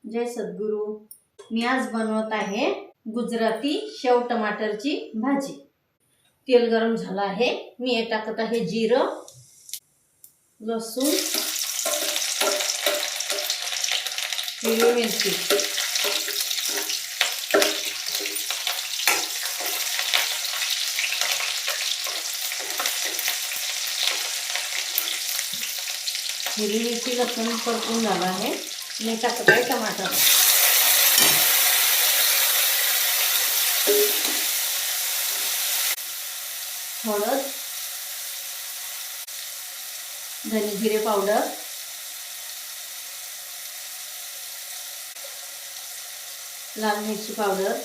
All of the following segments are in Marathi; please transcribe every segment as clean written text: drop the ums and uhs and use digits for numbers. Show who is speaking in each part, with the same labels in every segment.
Speaker 1: जय सद्गुरू। मी आज बनवत आहे गुजराती शेव टमाटरची भाजी। तेल गरम झालं आहे। मी हे टाकत आहे जिरं, लसूण, हिरवी मिरची, हिरवी मिरची लसूण परतून झालं आहे। मी टाकत आहे टमाटर, हळद, धने जिरे पावडर, लाल मिरची पावडर,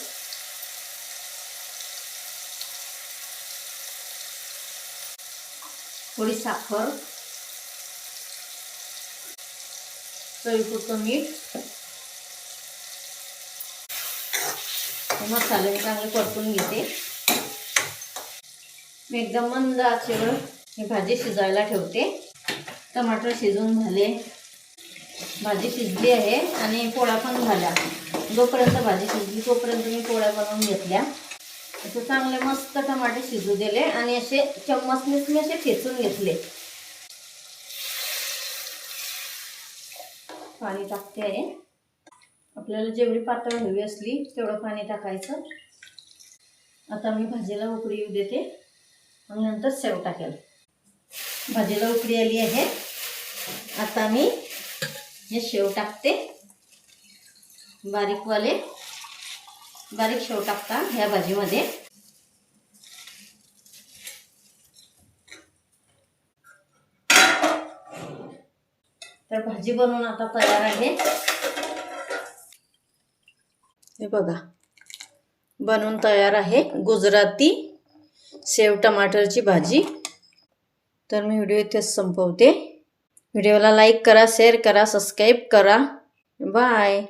Speaker 1: थोडी साखर, चवीपुरतं मीठ, मसाले चांगले परतून घेते। मी एकदम मंद आचेवर ही भाजी शिजायला ठेवते। टमाटर शिजून झाले, भाजी शिजली आहे आणि पोळ्या पण झाल्या। जोपर्यंत भाजी शिजली तोपर्यंत मी पोळ्या बनवून घेतल्या। असे चांगले मस्त टमाटे शिजू दिले आणि असे चम्मचने मी असे ठेचून घेतले। पाणी टाकते आहे। आपल्याला जेवढी पातळ हवी असली तेवढं पाणी टाकायचं। आता मी भाजीला उकळी येऊ देते आणि नंतर शेव टाकेल। भाजीला उकळी आली आहे। आता मी हे शेव टाकते। बारीक शेव टाकता ह्या भाजीमध्ये। तर भाजी बनवून आता तयार आहे। हे बघा, बनवून तयार आहे गुजराती शेव टमाटरची भाजी। तर मी व्हिडिओ इथेच संपवते। व्हिडिओला लाईक करा, शेअर करा, सबस्क्राईब करा। बाय।